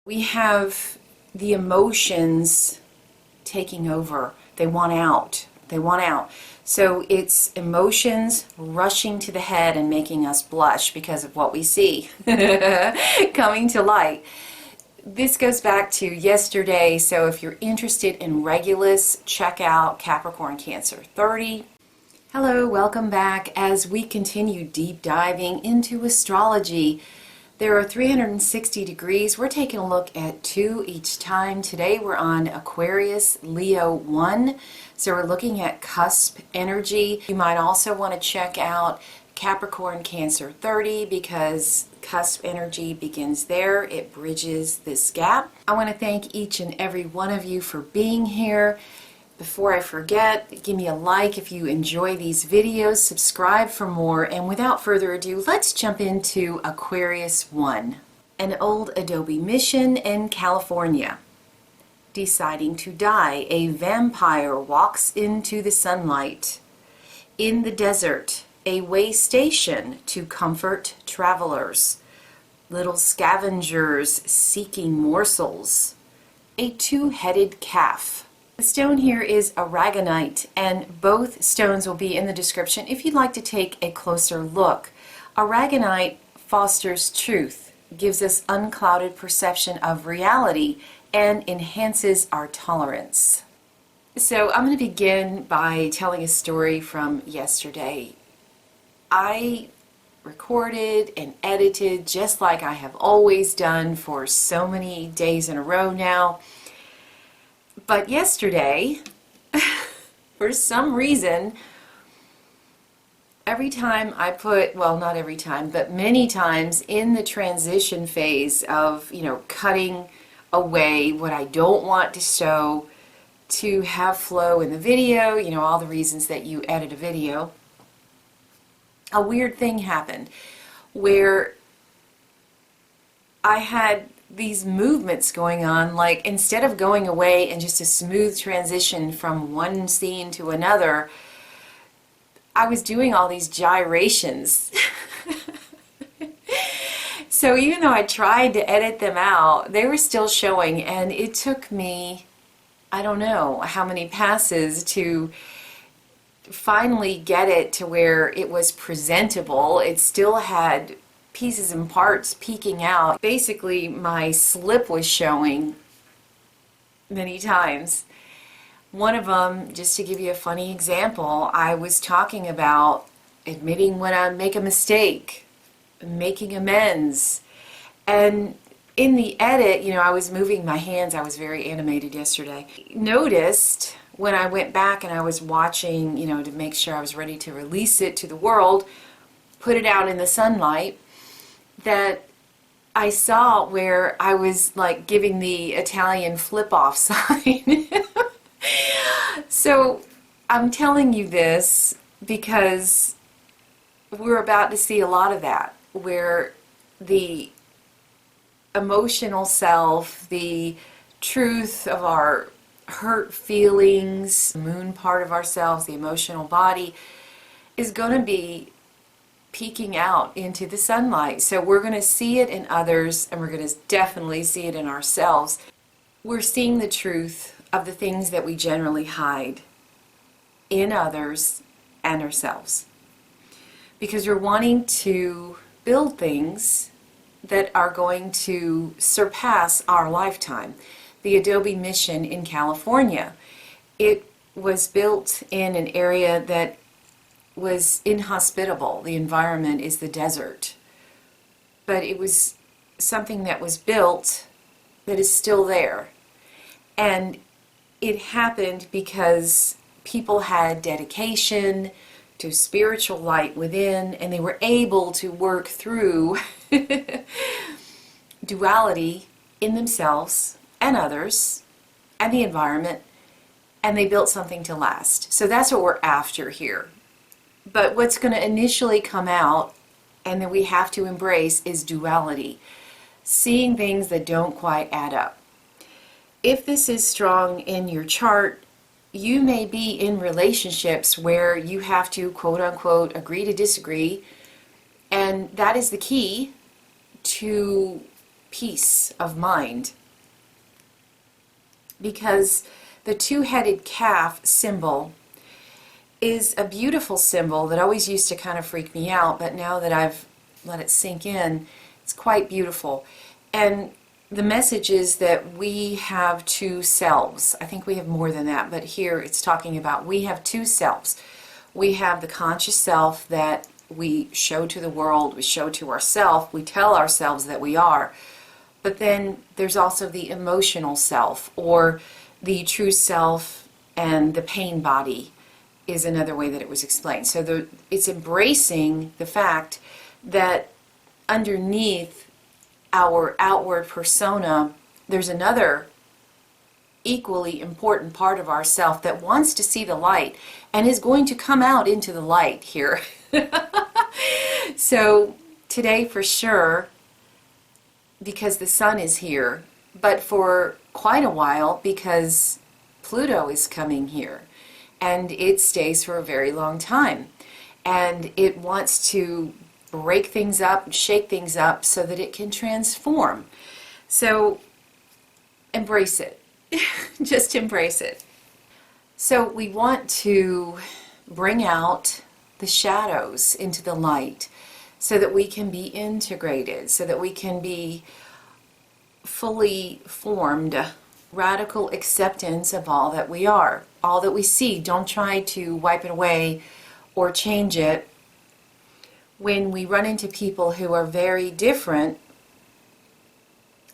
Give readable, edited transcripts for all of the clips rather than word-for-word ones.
We have the emotions taking over. They want out. They want out. So it's emotions rushing to the head and making us blush because of what we see coming to light. This goes back to yesterday, so if you're interested in Regulus, check out Capricorn Cancer 30. Hello, welcome back as we continue deep diving into astrology. There are 360 degrees. We're taking a look at 2 each time. Today we're on Aquarius Leo 1. So we're looking at Cusp Energy. You might also want to check out Capricorn Cancer 30 because Cusp Energy begins there. It bridges this gap. I want to thank each and every one of you for being here. Before I forget, give me a like if you enjoy these videos, subscribe for more, and without further ado, let's jump into Aquarius 1. An old adobe mission in California. Deciding to die, a vampire walks into the sunlight. In the desert, a way station to comfort travelers. Little scavengers seeking morsels. A two-headed calf. The stone here is Aragonite, and both stones will be in the description if you'd like to take a closer look. Aragonite fosters truth, gives us unclouded perception of reality, and enhances our tolerance. So I'm going to begin by telling a story from yesterday. I recorded and edited just like I have always done for so many days in a row now. But yesterday, for some reason, every time I put, well, not every time, but many times in the transition phase of, cutting away what I don't want to show to have flow in the video, all the reasons that you edit a video, a weird thing happened where I had these movements going on, like instead of going away and just a smooth transition from one scene to another, I was doing all these gyrations. So even though I tried to edit them out, they were still showing, and it took me, I don't know how many passes to finally get it to where it was presentable. It still had pieces and parts peeking out. Basically, my slip was showing many times. One of them, just to give you a funny example, I was talking about admitting when I make a mistake, making amends, and in the edit, I was moving my hands. I was very animated yesterday. Noticed when I went back and I was watching, to make sure I was ready to release it to the world, put it out in the sunlight, that I saw where I was like giving the Italian flip-off sign. So I'm telling you this because we're about to see a lot of that, where the emotional self, the truth of our hurt feelings, the moon part of ourselves, the emotional body, is going to be peeking out into the sunlight. So we're going to see it in others, and we're going to definitely see it in ourselves. We're seeing the truth of the things that we generally hide in others and ourselves, because we're wanting to build things that are going to surpass our lifetime. The Adobe mission in California, it was built in an area that was inhospitable. The environment is the desert. But it was something that was built that is still there. And it happened because people had dedication to spiritual light within, and they were able to work through duality in themselves and others and the environment, and they built something to last. So that's what we're after here. But what's going to initially come out, and that we have to embrace, is duality. Seeing things that don't quite add up. If this is strong in your chart, you may be in relationships where you have to, quote unquote, agree to disagree. And that is the key to peace of mind. Because the two-headed calf symbol is a beautiful symbol that always used to kind of freak me out, but now that I've let it sink in, it's quite beautiful. And the message is that we have two selves. I think we have more than that, but here it's talking about we have two selves. We have the conscious self that we show to the world, we show to ourselves, we tell ourselves that we are. But then there's also the emotional self, or the true self, and the pain body is another way that it was explained. So it's embracing the fact that underneath our outward persona, there's another equally important part of ourself that wants to see the light and is going to come out into the light here. So today for sure, because the sun is here, but for quite a while because Pluto is coming here, and it stays for a very long time, and it wants to break things up, shake things up so that it can transform. So embrace it. Just embrace it. So we want to bring out the shadows into the light so that we can be integrated, so that we can be fully formed, radical acceptance of all that we are, all that we see. Don't try to wipe it away or change it. When we run into people who are very different,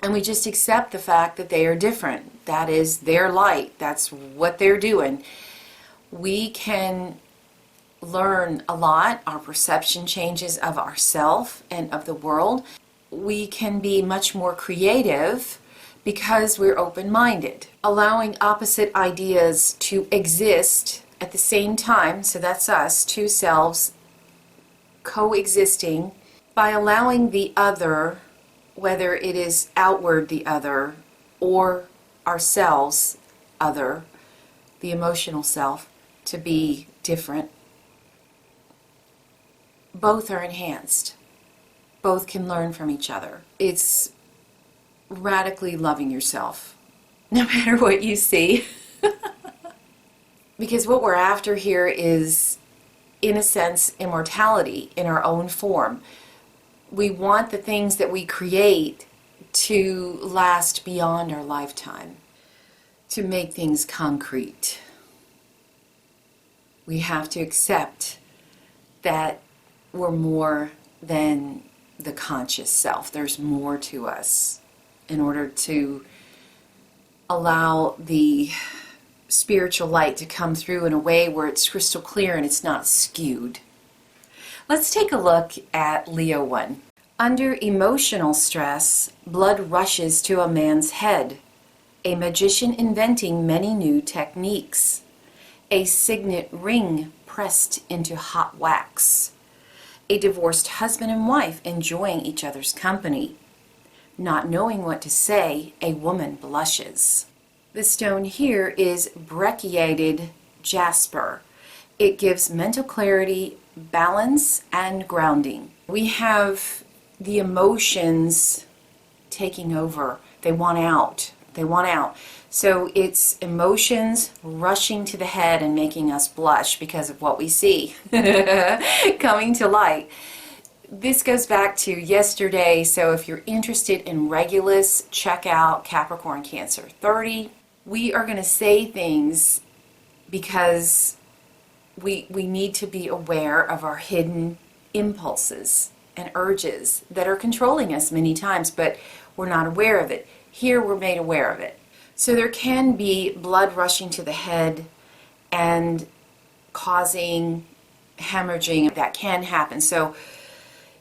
and we just accept the fact that they are different, that is their light, that's what they're doing, we can learn a lot. Our perception changes of ourselves and of the world. We can be much more creative because we're open-minded, allowing opposite ideas to exist at the same time. So that's us, two selves coexisting, by allowing the other, whether it is outward the other or ourselves other, the emotional self, to be different. Both are enhanced. Both can learn from each other. It's radically loving yourself, no matter what you see. Because what we're after here is, in a sense, immortality in our own form. We want the things that we create to last beyond our lifetime, to make things concrete. We have to accept that we're more than the conscious self. There's more to us in order to allow the spiritual light to come through in a way where it's crystal clear and it's not skewed. Let's take a look at Leo 1. Under emotional stress, blood rushes to a man's head. A magician inventing many new techniques. A signet ring pressed into hot wax. A divorced husband and wife enjoying each other's company. Not knowing what to say, a woman blushes. The stone here is Brecciated Jasper. It gives mental clarity, balance, and grounding. We have the emotions taking over. They want out. They want out. So it's emotions rushing to the head and making us blush because of what we see coming to light. This goes back to yesterday, so if you're interested in Regulus, check out Capricorn Cancer 30. We are going to say things because we need to be aware of our hidden impulses and urges that are controlling us many times, but we're not aware of it. Here we're made aware of it. So there can be blood rushing to the head and causing hemorrhaging. That can happen. So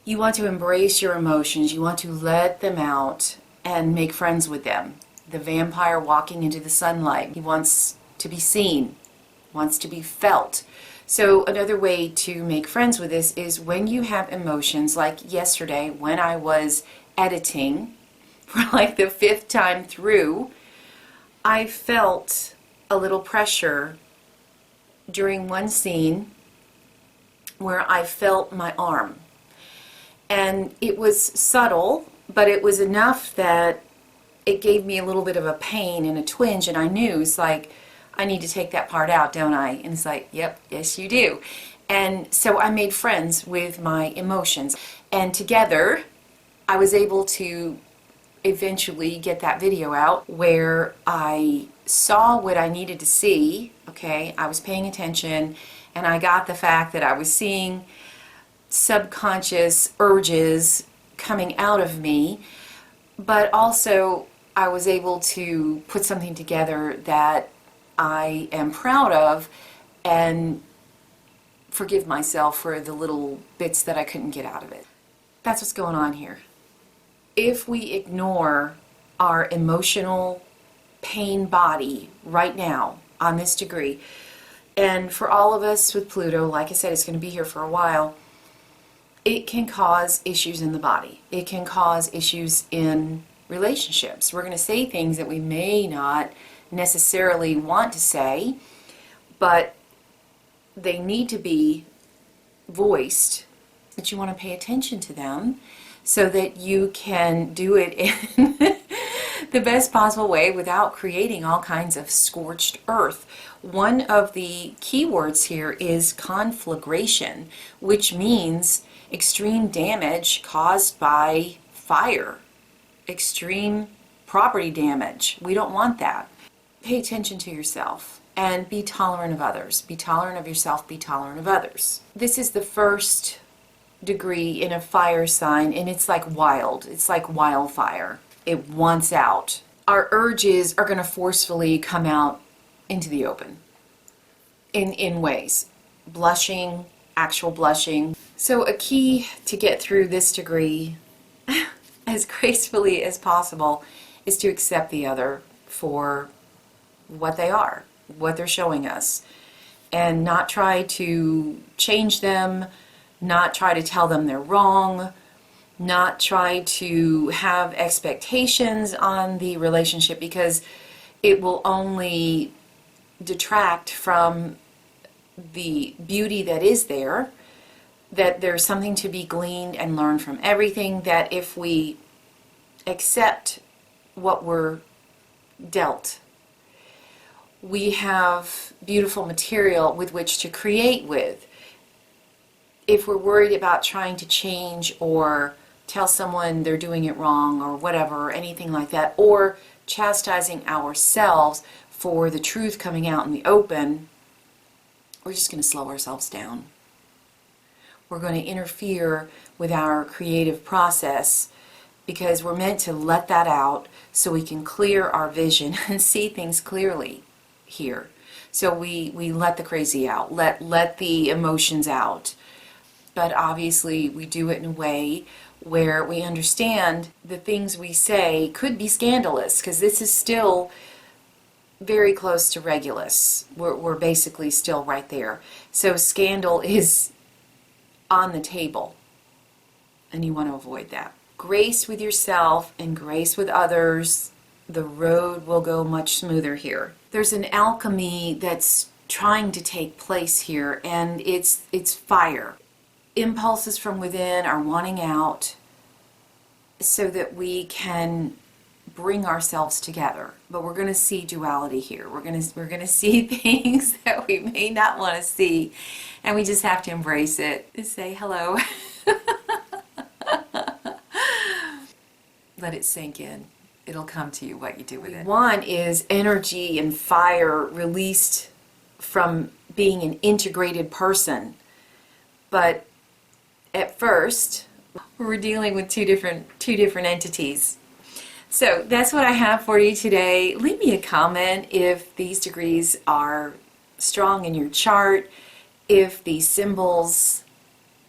you want to embrace your emotions. You want to let them out and make friends with them. The vampire walking into the sunlight. He wants to be seen, wants to be felt. So another way to make friends with this is when you have emotions, like yesterday when I was editing for like the 5th time through, I felt a little pressure during one scene where I felt my arm. And it was subtle, but it was enough that it gave me a little bit of a pain and a twinge, and I knew it's like, I need to take that part out, don't I? And it's like, yep, yes you do. And so I made friends with my emotions, and together I was able to eventually get that video out where I saw what I needed to see. Okay, I was paying attention, and I got the fact that I was seeing subconscious urges coming out of me, but also I was able to put something together that I am proud of and forgive myself for the little bits that I couldn't get out of it. That's what's going on here. If we ignore our emotional pain body right now on this degree, and for all of us with Pluto, like I said, it's going to be here for a while, it can cause issues in the body. It can cause issues in relationships. We're going to say things that we may not necessarily want to say, but they need to be voiced, that you want to pay attention to them so that you can do it in the best possible way without creating all kinds of scorched earth. One of the key words here is conflagration, which means extreme damage caused by fire, extreme property damage. We don't want that. Pay attention to yourself and be tolerant of others. Be tolerant of yourself, be tolerant of others. This is the first degree in a fire sign, and it's like wild. It's like wildfire. It wants out. Our urges are going to forcefully come out into the open in ways. Blushing, actual blushing. So a key to get through this degree as gracefully as possible is to accept the other for what they are, what they're showing us, and not try to change them, not try to tell them they're wrong, not try to have expectations on the relationship, because it will only detract from the beauty that is there, that there's something to be gleaned and learned from everything, that if we accept what we're dealt, we have beautiful material with which to create with. If we're worried about trying to change or tell someone they're doing it wrong or whatever, or anything like that, or chastising ourselves for the truth coming out in the open, we're just going to slow ourselves down. We're going to interfere with our creative process, because we're meant to let that out so we can clear our vision and see things clearly here. So we let the crazy out, let the emotions out. But obviously we do it in a way where we understand the things we say could be scandalous, because this is still very close to Regulus. We're basically still right there. So scandal is on the table, and you want to avoid that. Grace with yourself and grace with others, the road will go much smoother here. There's an alchemy that's trying to take place here, and it's fire. Impulses from within are wanting out so that we can bring ourselves together. But we're going to see duality here. We're going to see things that we may not want to see, and we just have to embrace it and say hello. Let it sink in. It'll come to you what you do with it. One is energy and fire released from being an integrated person. But at first, we're dealing with two different entities. So that's what I have for you today. Leave me a comment if these degrees are strong in your chart, if these symbols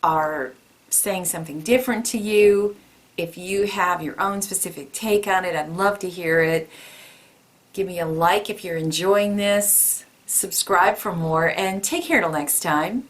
are saying something different to you, if you have your own specific take on it. I'd love to hear it. Give me a like if you're enjoying this. Subscribe for more, and take care till next time.